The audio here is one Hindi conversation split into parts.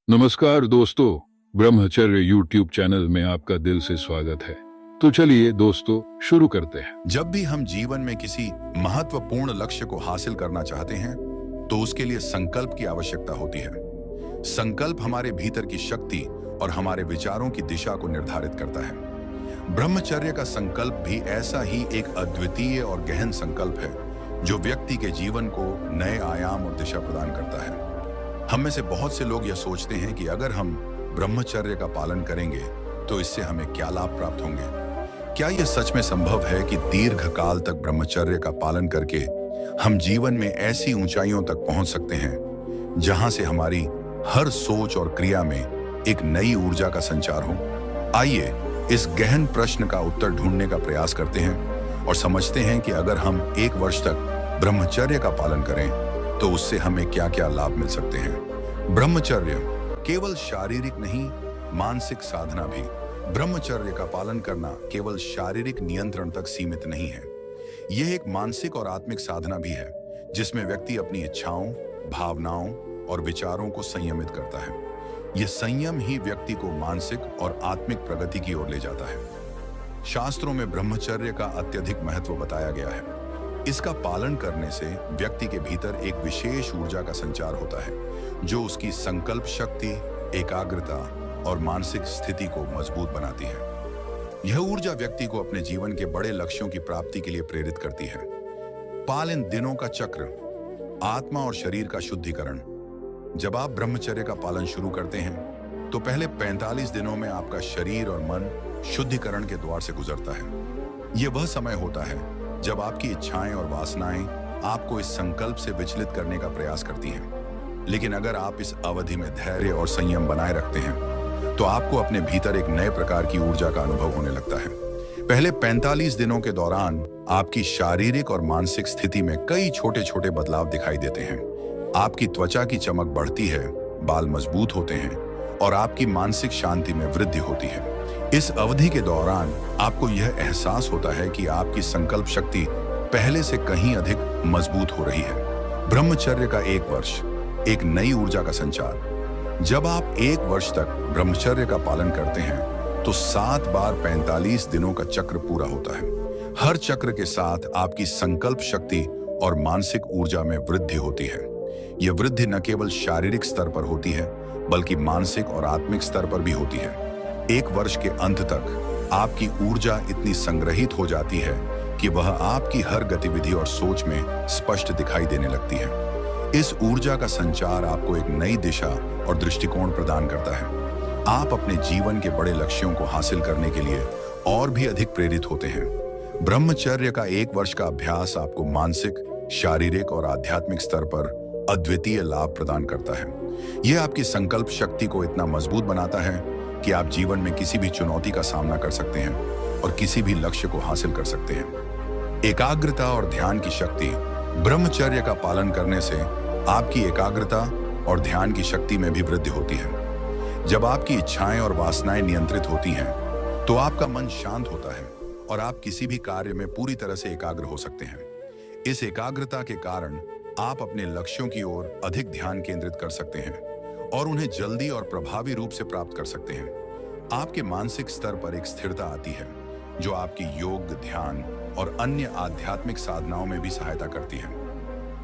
नमस्कार दोस्तों, ब्रह्मचर्य यूट्यूब चैनल में आपका दिल से स्वागत है। तो चलिए दोस्तों शुरू करते हैं। जब भी हम जीवन में किसी महत्वपूर्ण लक्ष्य को हासिल करना चाहते हैं तो उसके लिए संकल्प की आवश्यकता होती है। संकल्प हमारे भीतर की शक्ति और हमारे विचारों की दिशा को निर्धारित करता है। ब्रह्मचर्य का संकल्प भी ऐसा ही एक अद्वितीय और गहन संकल्प है जो व्यक्ति के जीवन को नए आयाम और दिशा प्रदान करता है। हम में से बहुत से लोग यह सोचते हैं कि अगर हम ब्रह्मचर्य का पालन करेंगे तो इससे हमें क्या लाभ प्राप्त होंगे। क्या यह सच में संभव है कि दीर्घ काल तक ब्रह्मचर्य का पालन करके हम जीवन में ऐसी ऊंचाइयों तक पहुंच सकते हैं जहां से हमारी हर सोच और क्रिया में एक नई ऊर्जा का संचार हो? आइए इस गहन प्रश्न का उत्तर ढूंढने का प्रयास करते हैं और समझते हैं कि अगर हम 1 वर्ष तक ब्रह्मचर्य का पालन करें तो उससे हमें क्या क्या लाभ मिल सकते हैं। ब्रह्मचर्य केवल शारीरिक नहीं, मानसिक साधना भी। ब्रह्मचर्य का पालन करना केवल शारीरिक नियंत्रण तक सीमित नहीं है, यह एक मानसिक और आत्मिक साधना भी है जिसमें व्यक्ति अपनी इच्छाओं, भावनाओं और विचारों को संयमित करता है। यह संयम ही व्यक्ति को मानसिक और आत्मिक प्रगति की ओर ले जाता है। शास्त्रों में ब्रह्मचर्य का अत्यधिक महत्व बताया गया है। इसका पालन करने से व्यक्ति के भीतर एक विशेष ऊर्जा का संचार होता है जो उसकी संकल्प शक्ति, एकाग्रता और मानसिक स्थिति को मजबूत बनाती है। यह ऊर्जा व्यक्ति को अपने जीवन के बड़े लक्ष्यों की प्राप्ति के लिए प्रेरित करती है। पालन दिनों का चक्र, आत्मा और शरीर का शुद्धिकरण। जब आप ब्रह्मचर्य का पालन शुरू करते हैं तो पहले 45 दिनों में आपका शरीर और मन शुद्धिकरण के द्वार से गुजरता है। यह वह समय होता है जब आपकी इच्छाएं और वासनाएं आपको इस संकल्प से विचलित करने का प्रयास करती हैं। लेकिन अगर आप इस अवधि में धैर्य और संयम बनाए रखते हैं तो आपको अपने भीतर एक नए प्रकार की ऊर्जा का अनुभव होने लगता है। पहले 45 दिनों के दौरान आपकी शारीरिक और मानसिक स्थिति में कई छोटे छोटे बदलाव दिखाई देते हैं। आपकी त्वचा की चमक बढ़ती है, बाल मजबूत होते हैं और आपकी मानसिक शांति में वृद्धि होती है। इस अवधि के दौरान आपको यह एहसास होता है कि आपकी संकल्प शक्ति पहले से कहीं अधिक मजबूत हो रही है। ब्रह्मचर्य का 1 वर्ष, एक नई ऊर्जा का संचार। जब आप 1 वर्ष तक ब्रह्मचर्य का पालन करते हैं तो 7 बार 45 दिनों का चक्र पूरा होता है। हर चक्र के साथ आपकी संकल्प शक्ति और मानसिक ऊर्जा में वृद्धि होती है। यह वृद्धि न केवल शारीरिक स्तर पर होती है बल्कि मानसिक और आत्मिक स्तर पर भी होती है। 1 वर्ष के अंत तक आपकी ऊर्जा इतनी संग्रहित हो जाती है कि वह आपकी हर गतिविधि और सोच में स्पष्ट दिखाई देने लगती है। इस ऊर्जा का संचार आपको एक नई दिशा और दृष्टिकोण प्रदान करता है। आप अपने जीवन के बड़े लक्ष्यों को हासिल करने के लिए और भी अधिक प्रेरित होते हैं। ब्रह्मचर्य का 1 वर्ष का अभ्यास आपको मानसिक, शारीरिक और आध्यात्मिक स्तर पर अद्वितीय लाभ प्रदान करता है। यह आपकी संकल्प शक्ति को इतना मजबूत बनाता है कि आप जीवन में किसी भी चुनौती का सामना कर सकते हैं और किसी भी लक्ष्य को हासिल कर सकते हैं। एकाग्रता और ध्यान की शक्ति। ब्रह्मचर्य का पालन करने से आपकी एकाग्रता और ध्यान की शक्ति में भी वृद्धि होती है। जब आपकी इच्छाएं और वासनाएं नियंत्रित होती हैं तो आपका मन शांत होता है और आप किसी भी कार्य में पूरी तरह से एकाग्र हो सकते हैं। इस एकाग्रता के कारण आप अपने लक्ष्यों की ओर अधिक ध्यान केंद्रित कर सकते हैं और उन्हें जल्दी और प्रभावी रूप से प्राप्त कर सकते हैं। आपके मानसिक स्तर पर एक स्थिरता आती है जो आपकी योग, ध्यान और अन्य आध्यात्मिक साधनाओं में भी सहायता करती है।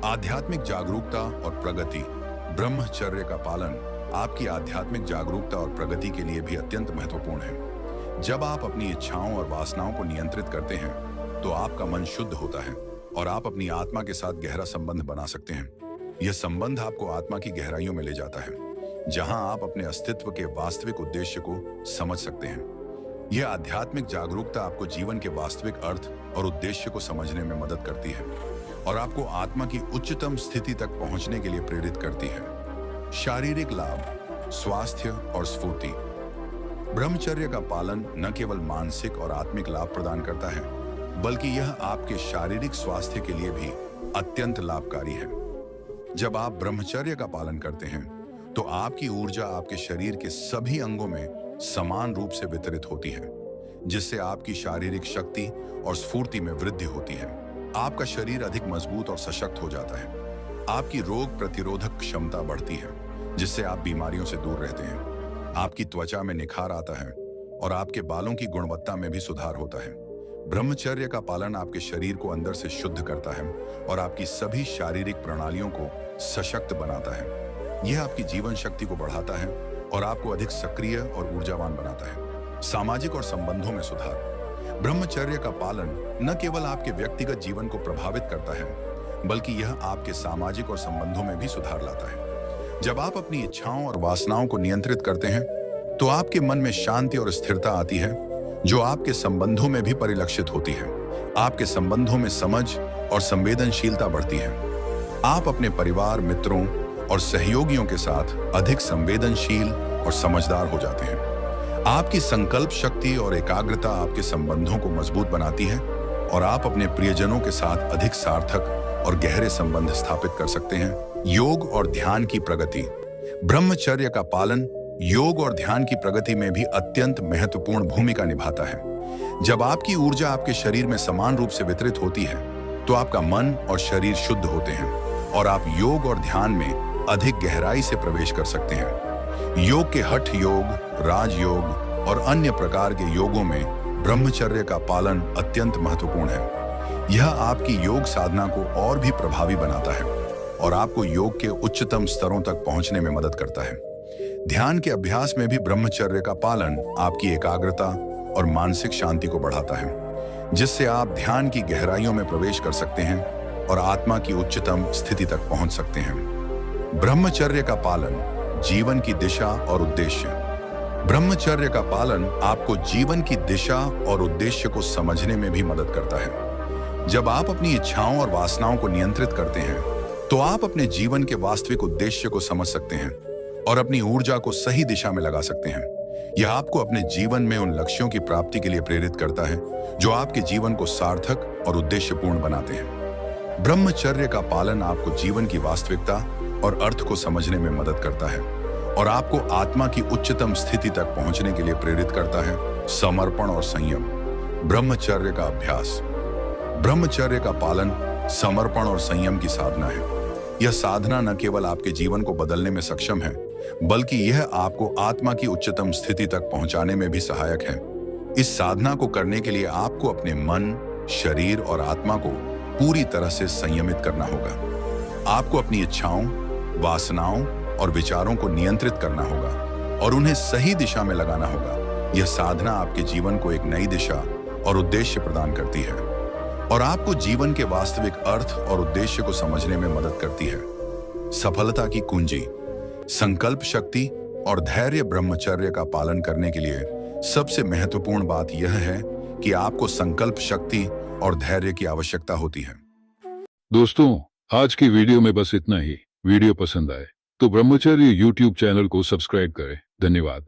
आध्यात्मिक जागरूकता और प्रगति। ब्रह्मचर्य का पालन आपकी आध्यात्मिक जागरूकता और प्रगति के लिए भी अत्यंत महत्वपूर्ण है। जब आप अपनी इच्छाओं और वासनाओं को नियंत्रित करते हैं तो आपका मन शुद्ध होता है और आप अपनी आत्मा के साथ गहरा संबंध बना सकते हैं। यह संबंध आपको आत्मा की गहराइयों में ले जाता है जहां आप अपने अस्तित्व के वास्तविक उद्देश्य को समझ सकते हैं। यह आध्यात्मिक जागरूकता आपको जीवन के वास्तविक अर्थ और उद्देश्य को समझने में मदद करती है और आपको आत्मा की उच्चतम स्थिति तक पहुंचने के लिए प्रेरित करती है। शारीरिक लाभ, स्वास्थ्य और स्फूर्ति। ब्रह्मचर्य का पालन न केवल मानसिक और आत्मिक लाभ प्रदान करता है बल्कि यह आपके शारीरिक स्वास्थ्य के लिए भी अत्यंत लाभकारी है। जब आप ब्रह्मचर्य का पालन करते हैं तो आपकी ऊर्जा आपके शरीर के सभी अंगों में समान रूप से वितरित होती है जिससे आपकी शारीरिक शक्ति और स्फूर्ति में वृद्धि होती है। आपका शरीर अधिक मजबूत और सशक्त हो जाता है। आपकी रोग प्रतिरोधक क्षमता बढ़ती है जिससे आप बीमारियों से दूर रहते हैं। आपकी त्वचा में निखार आता है और आपके बालों की गुणवत्ता में भी सुधार होता है। ब्रह्मचर्य का पालन आपके शरीर को अंदर से शुद्ध करता है और आपकी सभी शारीरिक प्रणालियों को सशक्त बनाता है। यह आपकी जीवन शक्ति को बढ़ाता है और आपको अधिक सक्रिय और ऊर्जावान बनाता है। सामाजिक और संबंधों में सुधार। ब्रह्मचर्य का पालन न केवल आपके व्यक्तिगत जीवन को प्रभावित करता है, बल्कि यह आपके सामाजिक और संबंधों में भी सुधार लाता है। जब आप अपनी इच्छाओं और वासनाओं को नियंत्रित करते हैं, तो आपके मन में शांति और स्थिरता आती है, जो आपके संबंधों में भी परिलक्षित होती है। आपके संबंधों में समझ और संवेदनशीलता बढ़ती है। आप अपने परिवार, मित्रों और सहयोगियों के साथ अधिक संवेदनशील और समझदार हो जाते हैं। आपकी संकल्प शक्ति और एकाग्रता आपके संबंधों को मजबूत बनाती है और आप अपने प्रियजनों के साथ अधिक सार्थक और गहरे संबंध स्थापित कर सकते हैं। योग और ध्यान की प्रगति। ब्रह्मचर्य का पालन योग और ध्यान की प्रगति में भी अत्यंत महत्वपूर्ण भूमिका निभाता है। जब आपकी ऊर्जा आपके शरीर में समान रूप से वितरित होती है, तो आपका मन और शरीर शुद्ध होते हैं और आप योग और ध्यान में अधिक गहराई से प्रवेश कर सकते हैं। योग के हठ योग, राजयोग और अन्य प्रकार के योगों में ब्रह्मचर्य का पालन अत्यंत महत्वपूर्ण है। यह आपकी योग साधना को और भी प्रभावी बनाता है और आपको योग के उच्चतम स्तरों तक पहुंचने में मदद करता है। ध्यान के अभ्यास में भी ब्रह्मचर्य का पालन आपकी एकाग्रता और मानसिक शांति को बढ़ाता है, जिससे आप ध्यान की गहराइयों में प्रवेश कर सकते हैं और आत्मा की उच्चतम स्थिति तक पहुंच सकते हैं। ब्रह्मचर्य का पालन जीवन की दिशा और उद्देश्य। ब्रह्मचर्य का पालन आपको जीवन की दिशा और उद्देश्य को समझने में भी मदद करता है। जब आप अपनी इच्छाओं और वासनाओं को नियंत्रित करते हैं, तो आप अपने जीवन के वास्तविक उद्देश्य को समझ सकते हैं और अपनी ऊर्जा को सही दिशा में लगा सकते हैं। यह आपको अपने जीवन में उन लक्ष्यों की प्राप्ति के लिए प्रेरित करता है, जो आपके जीवन को सार्थक और उद्देश्यपूर्ण बनाते हैं। ब्रह्मचर्य का पालन आपको जीवन की वास्तविकता और अर्थ को समझने में मदद करता है और आपको आत्मा की उच्चतम स्थिति तक पहुंचने के लिए प्रेरित करता है। समर्पण और संयम। ब्रह्मचर्य का अभ्यास। ब्रह्मचर्य का पालन समर्पण और संयम की साधना है। यह साधना न केवल आपके जीवन को बदलने में सक्षम है, बल्कि यह आपको आत्मा की उच्चतम स्थिति तक पहुंचाने में भी सहायक है। इस साधना को करने के लिए आपको अपने मन, शरीर और आत्मा को पूरी तरह से संयमित करना होगा। आपको अपनी इच्छाओं, वासनाओं और विचारों को नियंत्रित करना होगा और उन्हें सही दिशा में लगाना होगा। यह साधना आपके जीवन को एक नई दिशा और उद्देश्य प्रदान करती है और आपको जीवन के वास्तविक अर्थ और उद्देश्य को समझने में मदद करती है। सफलता की कुंजी। संकल्प शक्ति और धैर्य। ब्रह्मचर्य का पालन करने के लिए सबसे महत्वपूर्ण बात यह है कि आपको संकल्प शक्ति और धैर्य की आवश्यकता होती है। दोस्तों, आज की वीडियो में बस इतना ही। वीडियो पसंद आए तो ब्रह्मचर्य YouTube चैनल को सब्सक्राइब करें। धन्यवाद।